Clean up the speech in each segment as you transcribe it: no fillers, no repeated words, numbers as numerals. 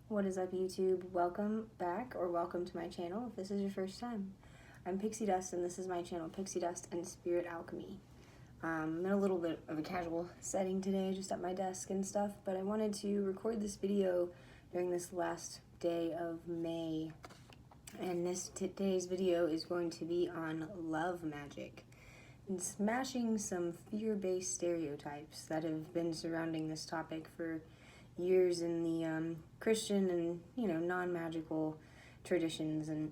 What is up, YouTube? Welcome back, or welcome to my channel if this is your first time. I'm Pixie Dust, and this is my channel, Pixie Dust and Spirit Alchemy. I'm in a little bit of a casual setting today, just at my desk and stuff, but I wanted to record this video during this last day of May. And today's video is going to be on love magic and smashing some fear-based stereotypes that have been surrounding this topic for years in the Christian and non-magical traditions, and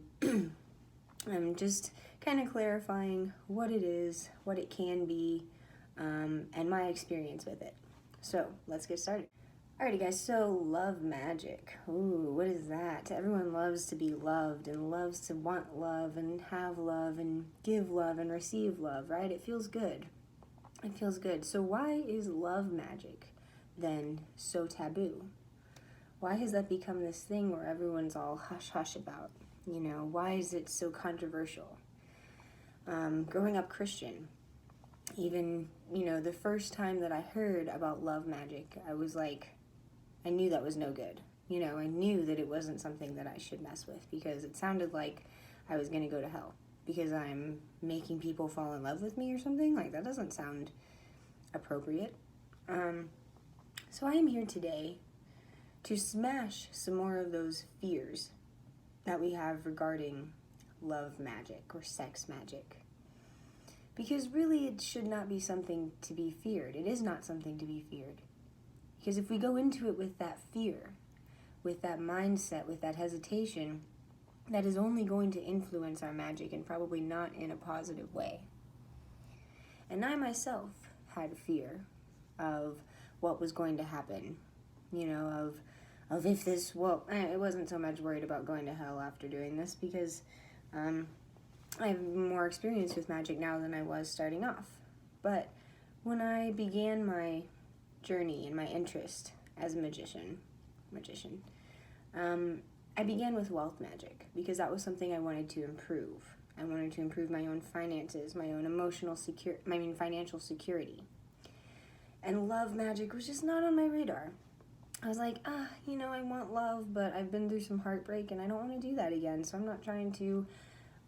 I'm just kind of clarifying what it is, what it can be, and my experience with it. So let's get started. Alrighty guys, so love magic. Ooh, what is that? Everyone loves to be loved and loves to want love and have love and give love and receive love, right? It feels good. It feels good. So why is love magic then so taboo? Why has that become this thing where everyone's all hush-hush about? Why is it so controversial? Growing up Christian, even, the first time that I heard about love magic, I was like, I knew that was no good. I knew that it wasn't something that I should mess with, because it sounded like I was going to go to hell because I'm making people fall in love with me or something. Like, that doesn't sound appropriate. So I am here today to smash some more of those fears that we have regarding love magic or sex magic. Because really it should not be something to be feared. It is not something to be feared. Because if we go into it with that fear, with that mindset, with that hesitation, that is only going to influence our magic, and probably not in a positive way. And I myself had fear of what was going to happen, of if this, I wasn't so much worried about going to hell after doing this, because I have more experience with magic now than I was starting off. But when I began my journey and my interest as a magician, I began with wealth magic, because that was something I wanted to improve. I wanted to improve my own finances, my own financial security. And love magic was just not on my radar. I was like, I want love, but I've been through some heartbreak and I don't want to do that again, so I'm not trying to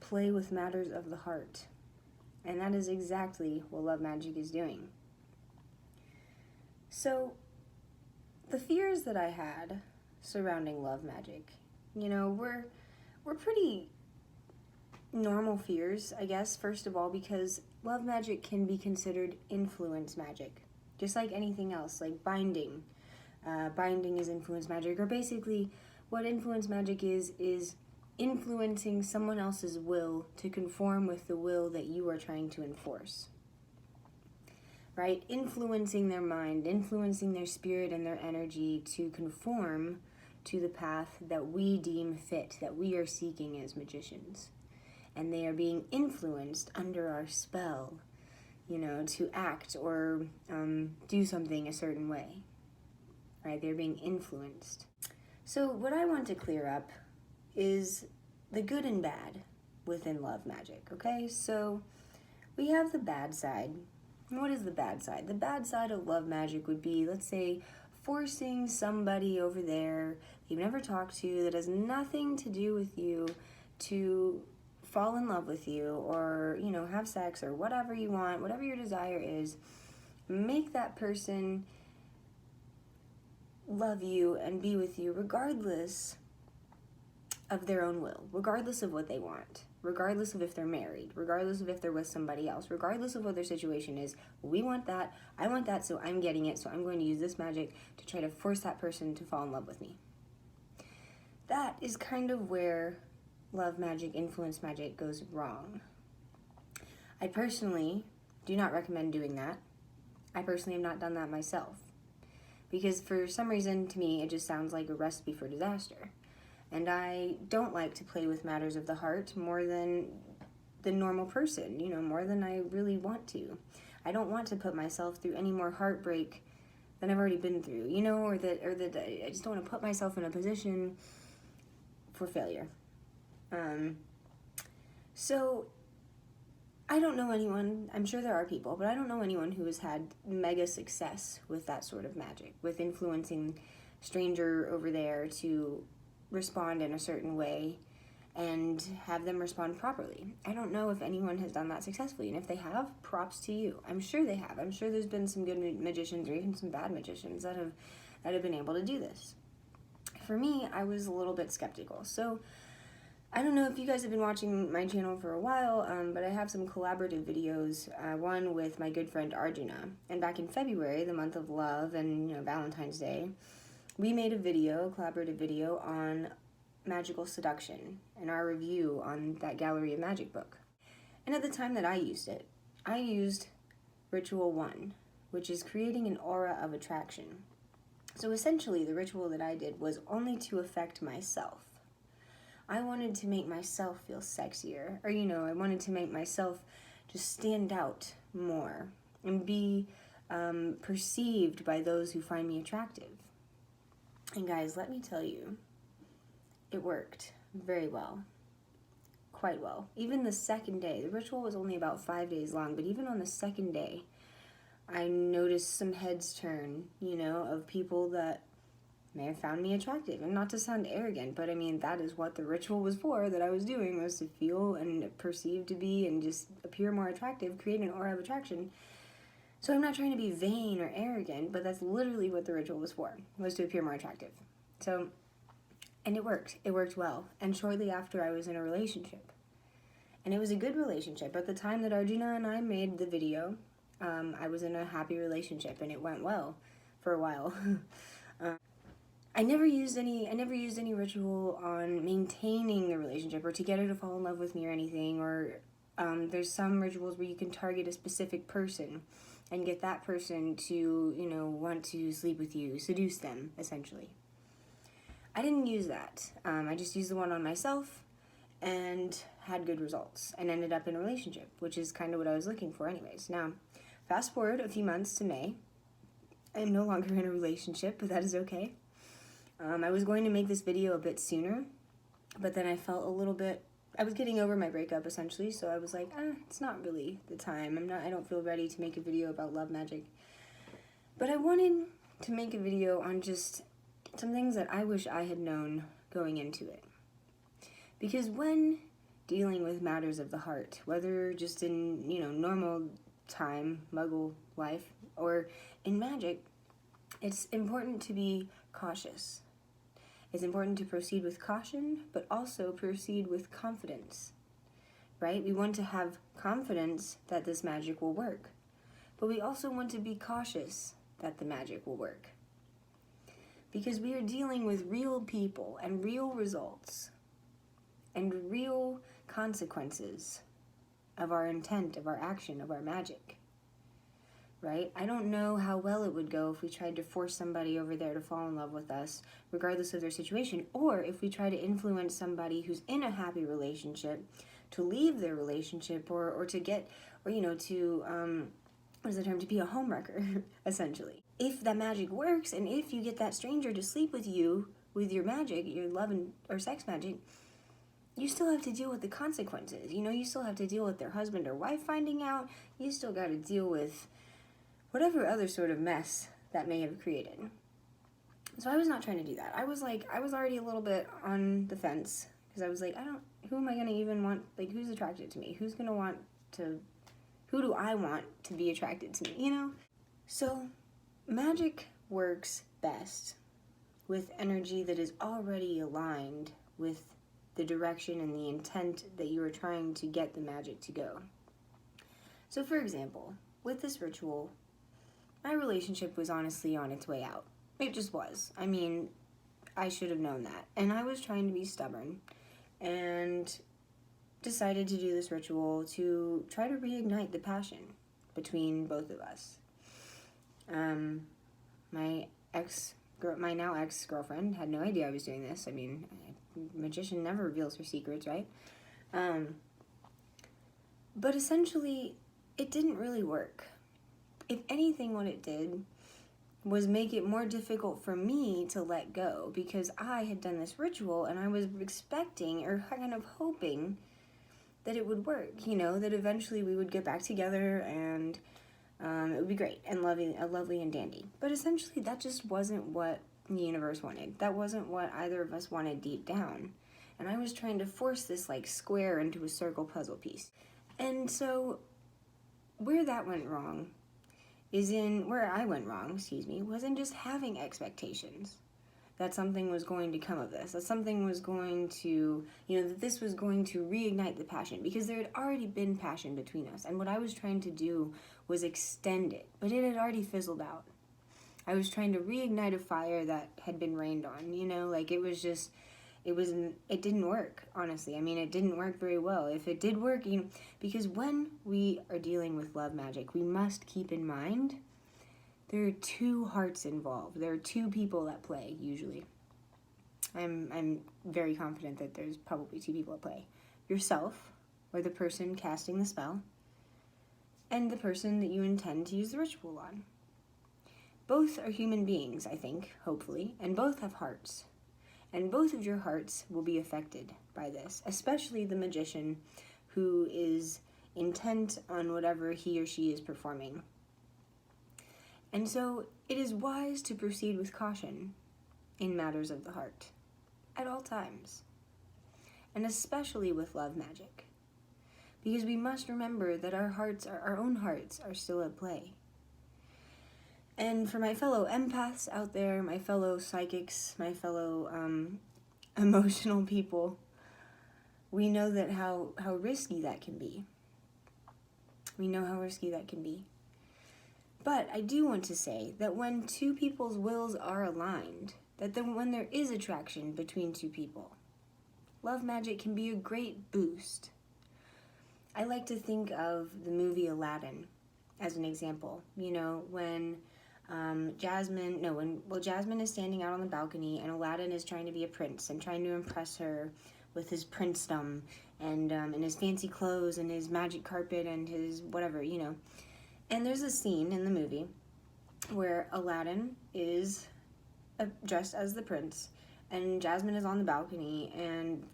play with matters of the heart. And that is exactly what love magic is doing. So, the fears that I had surrounding love magic, were pretty normal fears, I guess, first of all, because love magic can be considered influence magic. Just like anything else, like binding. Binding is influence magic, or basically what influence magic is influencing someone else's will to conform with the will that you are trying to enforce. Right? Influencing their mind, influencing their spirit and their energy to conform to the path that we deem fit, that we are seeking as magicians. And they are being influenced under our spell, to act or do something a certain way, right? They're being influenced. So what I want to clear up is the good and bad within love magic, okay? So we have the bad side. And what is the bad side? The bad side of love magic would be, let's say, forcing somebody over there you've never talked to, that has nothing to do with you, to fall in love with you, or have sex, or whatever you want, whatever your desire is. Make that person love you and be with you regardless of their own will, regardless of what they want, regardless of if they're married, regardless of if they're with somebody else, regardless of what their situation is. We want that, I want that, so I'm getting it, so I'm going to use this magic to try to force that person to fall in love with me. That is kind of where love magic, influence magic goes wrong. I personally do not recommend doing that. I personally have not done that myself, because for some reason, to me, it just sounds like a recipe for disaster. And I don't like to play with matters of the heart more than the normal person, more than I really want to. I don't want to put myself through any more heartbreak than I've already been through, or that I just don't want to put myself in a position for failure. So I don't know anyone, I'm sure there are people, but I don't know anyone who has had mega success with that sort of magic, with influencing stranger over there to respond in a certain way and have them respond properly. I don't know if anyone has done that successfully, and if they have, props to you. I'm sure they have. I'm sure there's been some good magicians or even some bad magicians that have been able to do this. For me, I was a little bit skeptical. So I don't know if you guys have been watching my channel for a while, but I have some collaborative videos, one with my good friend Arjuna. And back in February, the month of love and Valentine's Day, we made a collaborative video on Magickal Seduction and our review on that Gallery of Magic book. And at the time that I used it, I used Ritual 1, which is creating an aura of attraction. So essentially, the ritual that I did was only to affect myself. I wanted to make myself feel sexier, or I wanted to make myself just stand out more and be perceived by those who find me attractive. And guys, let me tell you, it worked very well, quite well. Even the second day, the ritual was only about 5 days long, but even on the second day, I noticed some heads turn, of people that may have found me attractive. And not to sound arrogant, but I mean, that is what the ritual was for, that I was doing, was to feel and perceive to be and just appear more attractive, create an aura of attraction. So I'm not trying to be vain or arrogant, but that's literally what the ritual was for, was to appear more attractive. So, and it worked. It worked well. And shortly after, I was in a relationship. And it was a good relationship. At the time that Arjuna and I made the video, I was in a happy relationship, and it went well for a while. I never used any ritual on maintaining the relationship or to get her to fall in love with me or anything. Or there's some rituals where you can target a specific person and get that person to, want to sleep with you, seduce them, essentially. I didn't use that. I just used the one on myself and had good results and ended up in a relationship, which is kind of what I was looking for anyways. Now, fast forward a few months to May. I am no longer in a relationship, but that is okay. I was going to make this video a bit sooner, but then I felt I was getting over my breakup essentially, so I was like, it's not really the time. I don't feel ready to make a video about love magic. But I wanted to make a video on just some things that I wish I had known going into it. Because when dealing with matters of the heart, whether just in, normal time, muggle life, or in magic, it's important to be cautious. It's important to proceed with caution, but also proceed with confidence, right? We want to have confidence that this magic will work, but we also want to be cautious that the magic will work. Because we are dealing with real people and real results and real consequences of our intent, of our action, of our magic. Right? I don't know how well it would go if we tried to force somebody over there to fall in love with us, regardless of their situation, or if we try to influence somebody who's in a happy relationship to leave their relationship, or to get, or what is the term, to be a homewrecker, essentially. If that magic works, and if you get that stranger to sleep with you, with your magic, your love or sex magic, you still have to deal with the consequences. You still have to deal with their husband or wife finding out. You still got to deal with whatever other sort of mess that may have created. So I was not trying to do that. I was already a little bit on the fence, because I was like, who am I going to even want, who's attracted to me? Who do I want to be attracted to me, So magic works best with energy that is already aligned with the direction and the intent that you are trying to get the magic to go. So for example, with this ritual, my relationship was honestly on its way out. It just was. I mean, I should have known that. And I was trying to be stubborn and decided to do this ritual to try to reignite the passion between both of us. My now ex-girlfriend had no idea I was doing this. I mean, a magician never reveals her secrets, right? But essentially, it didn't really work. If anything, what it did was make it more difficult for me to let go, because I had done this ritual and I was expecting or kind of hoping that it would work, that eventually we would get back together and it would be great and lovely and dandy. But essentially that just wasn't what the universe wanted. That wasn't what either of us wanted deep down. And I was trying to force this like square into a circle puzzle piece. And so where that went wrong where I went wrong, was in just having expectations that something was going to come of this, that something was going to, that this was going to reignite the passion, because there had already been passion between us, and what I was trying to do was extend it, but it had already fizzled out. I was trying to reignite a fire that had been rained on, it didn't work, honestly. I mean, it didn't work very well. If it did work, because when we are dealing with love magic, we must keep in mind there are two hearts involved. There are two people at play, usually. I'm very confident that there's probably two people at play. Yourself, or the person casting the spell, and the person that you intend to use the ritual on. Both are human beings, I think, hopefully, and both have hearts. And both of your hearts will be affected by this, especially the magician who is intent on whatever he or she is performing. And so it is wise to proceed with caution in matters of the heart at all times, and especially with love magic, because we must remember that our own hearts are still at play. And for my fellow empaths out there, my fellow psychics, my fellow emotional people, we know that how risky that can be. We know how risky that can be. But I do want to say that when two people's wills are aligned, when there is attraction between two people, love magic can be a great boost. I like to think of the movie Aladdin as an example. When Jasmine is standing out on the balcony, and Aladdin is trying to be a prince and trying to impress her with his princedom and his fancy clothes and his magic carpet and his whatever, And there's a scene in the movie where Aladdin is dressed as the prince, and Jasmine is on the balcony, and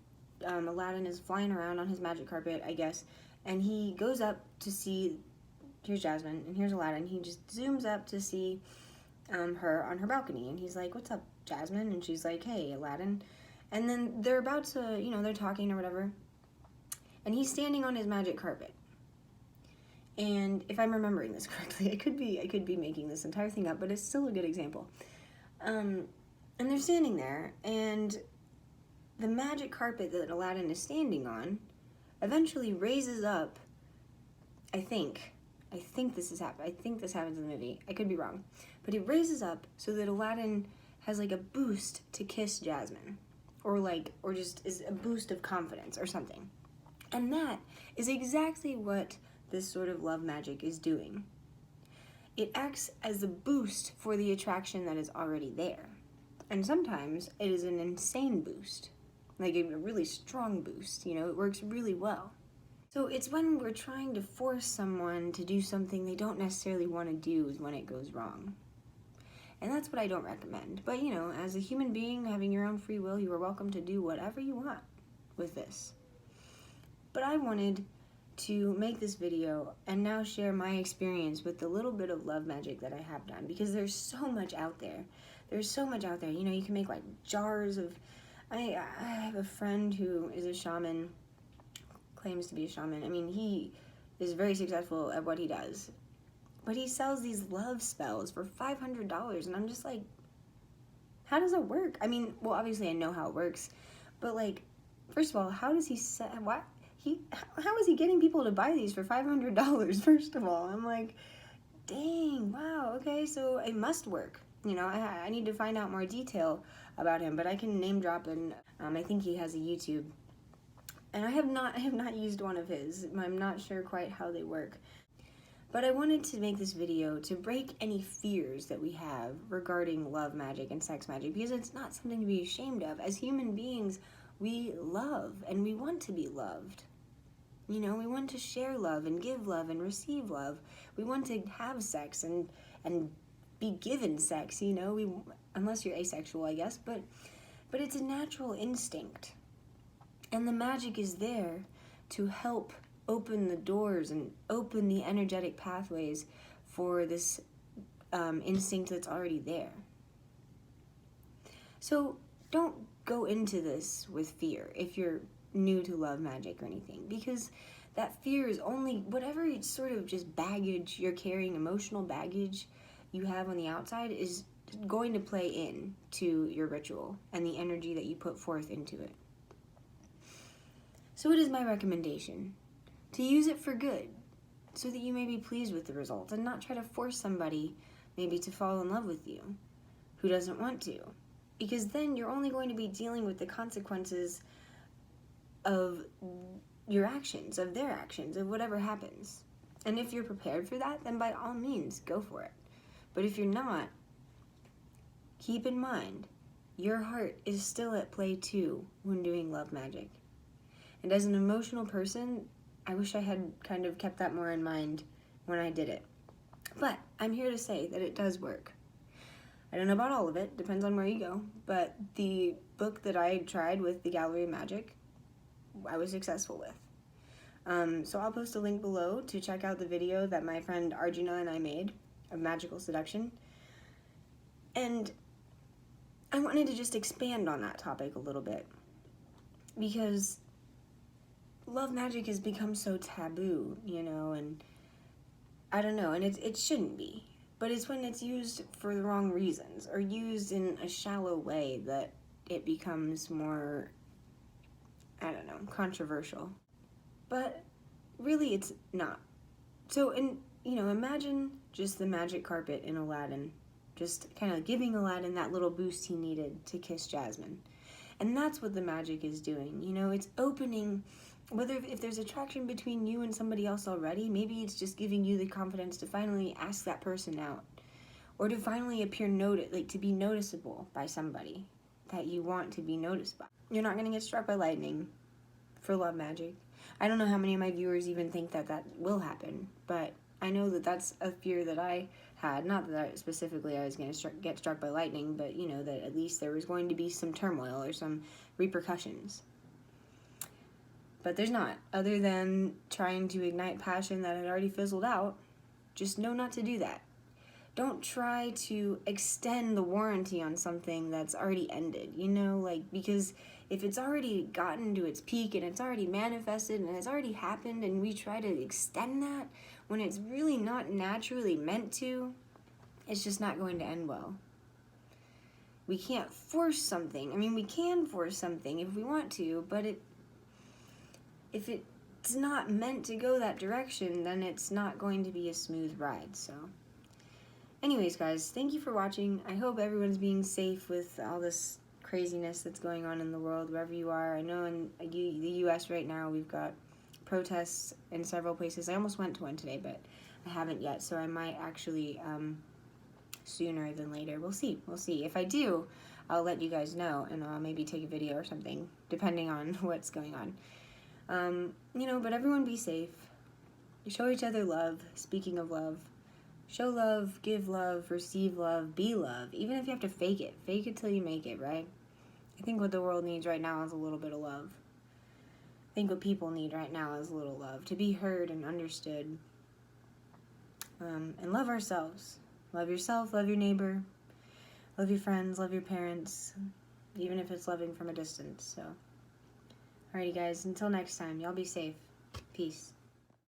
Aladdin is flying around on his magic carpet, I guess, and he goes up to see. Here's Jasmine, and here's Aladdin. He just zooms up to see her on her balcony, and he's like, "What's up, Jasmine?" And she's like, "Hey, Aladdin." And then they're about to, they're talking or whatever, and he's standing on his magic carpet. And if I'm remembering this correctly, I could be making this entire thing up, but it's still a good example. And they're standing there, and the magic carpet that Aladdin is standing on eventually raises up, I think this happens in the movie. I could be wrong. But it raises up so that Aladdin has like a boost to kiss Jasmine. Or just is a boost of confidence or something. And that is exactly what this sort of love magic is doing. It acts as a boost for the attraction that is already there. And sometimes it is an insane boost. Like a really strong boost, it works really well. So it's when we're trying to force someone to do something they don't necessarily want to do is when it goes wrong. And that's what I don't recommend. But, as a human being having your own free will, you are welcome to do whatever you want with this. But I wanted to make this video and now share my experience with the little bit of love magic that I have done, because there's so much out there. You can make like jars of... I have a friend who is a shaman, claims to be a shaman. I mean, he is very successful at what he does. But he sells these love spells for $500, and I'm just like, how does it work? I mean, well, obviously I know how it works, but like, first of all, how does he sell, how is he getting people to buy these for $500, first of all? I'm like, dang, wow, okay, so it must work. I need to find out more detail about him, but I can name drop, and I think he has a YouTube. And I have not used one of his. I'm not sure quite how they work. But I wanted to make this video to break any fears that we have regarding love magic and sex magic, because it's not something to be ashamed of. As human beings, we love and we want to be loved. We want to share love and give love and receive love. We want to have sex and be given sex, unless you're asexual, I guess, but it's a natural instinct. And the magic is there to help open the doors and open the energetic pathways for this instinct that's already there. So don't go into this with fear if you're new to love magic or anything, because that fear is only whatever sort of just baggage you're carrying, emotional baggage you have on the outside, is going to play in to your ritual and the energy that you put forth into it. So it is my recommendation to use it for good, so that you may be pleased with the results and not try to force somebody maybe to fall in love with you who doesn't want to, because then you're only going to be dealing with the consequences of your actions, of their actions, of whatever happens. And if you're prepared for that, then by all means, go for it. But if you're not, keep in mind, your heart is still at play too when doing love magic. And as an emotional person, I wish I had kind of kept that more in mind when I did it. But I'm here to say that it does work. I don't know about all of it, depends on where you go, but the book that I tried with the Gallery of Magic, I was successful with. So I'll post a link below to check out the video that my friend Arjuna and I made of Magickal Seduction. And I wanted to just expand on that topic a little bit, because love magic has become so taboo, and I don't know, and it shouldn't be. But it's when it's used for the wrong reasons, or used in a shallow way, that it becomes more, I don't know, controversial. But really it's not. So, imagine just the magic carpet in Aladdin, just kind of giving Aladdin that little boost he needed to kiss Jasmine. And that's what the magic is doing, it's opening, whether if there's attraction between you and somebody else already, maybe it's just giving you the confidence to finally ask that person out, or to finally appear to be noticeable by somebody that you want to be noticed by. You're not going to get struck by lightning for love magic. I don't know how many of my viewers even think that that will happen, but I know that that's a fear that I had. Not that I was going to get struck by lightning, but that at least there was going to be some turmoil or some repercussions. But there's not, other than trying to ignite passion that had already fizzled out. Just know not to do that. Don't try to extend the warranty on something that's already ended, because if it's already gotten to its peak and it's already manifested and it's already happened, and we try to extend that when it's really not naturally meant to, it's just not going to end well. We can't force something. We can force something if we want to, but if it's not meant to go that direction, then it's not going to be a smooth ride. So anyways, guys, thank you for watching. I hope everyone's being safe with all this craziness that's going on in the world, wherever you are. I know in the U.S. right now we've got protests in several places. I almost went to one today, but I haven't yet, so I might actually sooner than later. We'll see. If I do, I'll let you guys know, and I'll maybe take a video or something, depending on what's going on. But everyone be safe. Show each other love. Speaking of love, show love, give love, receive love, be love. Even if you have to fake it till you make it, right? I think what the world needs right now is a little bit of love. I think what people need right now is a little love, to be heard and understood. And love ourselves. Love yourself, love your neighbor, love your friends, love your parents, even if it's loving from a distance. So, alrighty guys, until next time, y'all be safe. Peace.